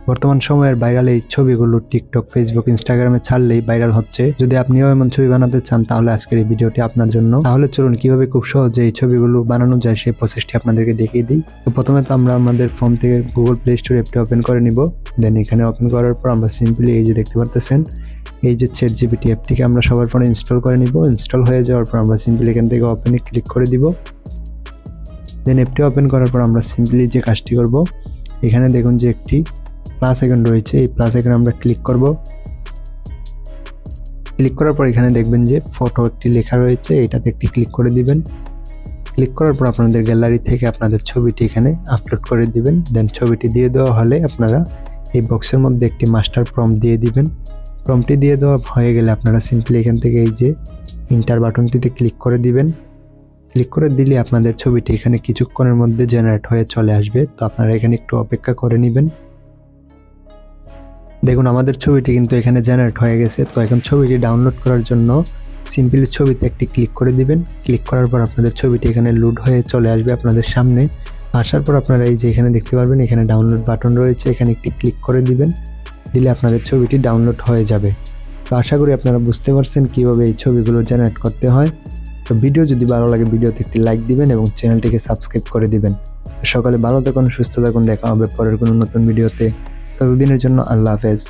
বর্তমান সময়ের ভাইরাল এই ছবিগুলো টিকটক, ফেসবুক, ইনস্টাগ্রামে ছাড়লেই ভাইরাল হচ্ছে। যদি আপনিও এমন ছবি বানাতে চান তাহলে আজকের এই ভিডিওটি আপনার জন্য। তাহলে চলুন কিভাবে খুব সহজে এই ছবিগুলো বানানো যায় সেই প্রসেসটি আপনাদেরকে দেখিয়ে দিই। তো প্রথমে তো আমরা আমাদের ফোন থেকে গুগল প্লে স্টোর অ্যাপটি ওপেন করে নিব। দেন এখানে ওপেন করার পর আমরা সিম্পলি এই যে দেখতে পারতেছেন এই যে ChatGPT অ্যাপটিকে আমরা সবার ফোনে ইনস্টল করে নিব। ইনস্টল হয়ে যাওয়ার পর আমরা সিম্পলি এখান থেকে ওপেনে ক্লিক করে দিব। দেন অ্যাপটি ওপেন করার পর আমরা সিম্পলি যে কাজটি করব, এখানে দেখুন যে একটি প্লাস আইকন রয়েছে, এই প্লাস আইকনে আমরা ক্লিক করব। ক্লিক করার পর এখানে দেখবেন যে ফটো একটি লেখা রয়েছে, এটাতে একটি ক্লিক করে দিবেন। ক্লিক করার পর আপনাদের গ্যালারি থেকে আপনাদের ছবিটি এখানে আপলোড করে দিবেন। দেন ছবিটি দিয়ে দেওয়া হলে আপনারা এই বক্সের মধ্যে একটি মাস্টার প্রম্পট দিয়ে দিবেন। প্রম্পটটি দিয়ে দেওয়া হয়ে গেলে আপনারা সিম্পলি এখান থেকে এই যে ইন্টার বাটনটিতে ক্লিক করে দিবেন। ক্লিক করে দিলে আপনাদের ছবিটি এখানে কিছুক্ষণের মধ্যে জেনারেট হয়ে চলে আসবে। তো আপনারা এখানে একটু অপেক্ষা করে নেবেন। দেখুন আমাদের ছবিটি কিন্তু এখানে জেনারেট হয়ে গেছে। তো এখন ছবিটি ডাউনলোড করার জন্য সিম্পলি ছবিতে একটি ক্লিক করে দিবেন। ক্লিক করার পর আপনাদের ছবিটি এখানে লোড হয়ে চলে আসবে আপনাদের সামনে। আসার পর আপনারা এই যে এখানে দেখতে পারবেন এখানে ডাউনলোড বাটন রয়েছে, এখানে একটি ক্লিক করে দিবেন। দিলে আপনাদের ছবিটি ডাউনলোড হয়ে যাবে। তো আশা করি আপনারা বুঝতে পারছেন কিভাবে এই ছবিগুলো জেনারেট করতে হয়। তো ভিডিও যদি ভালো লাগে ভিডিওতে একটি লাইক দিবেন এবং চ্যানেলটিকে সাবস্ক্রাইব করে দিবেন। তো সকালে ভালো থাকুন, সুস্থ থাকুন, দেখা হবে পরের কোনো নতুন ভিডিওতে। ততদিনের জন্য আল্লাহ হাফেজ।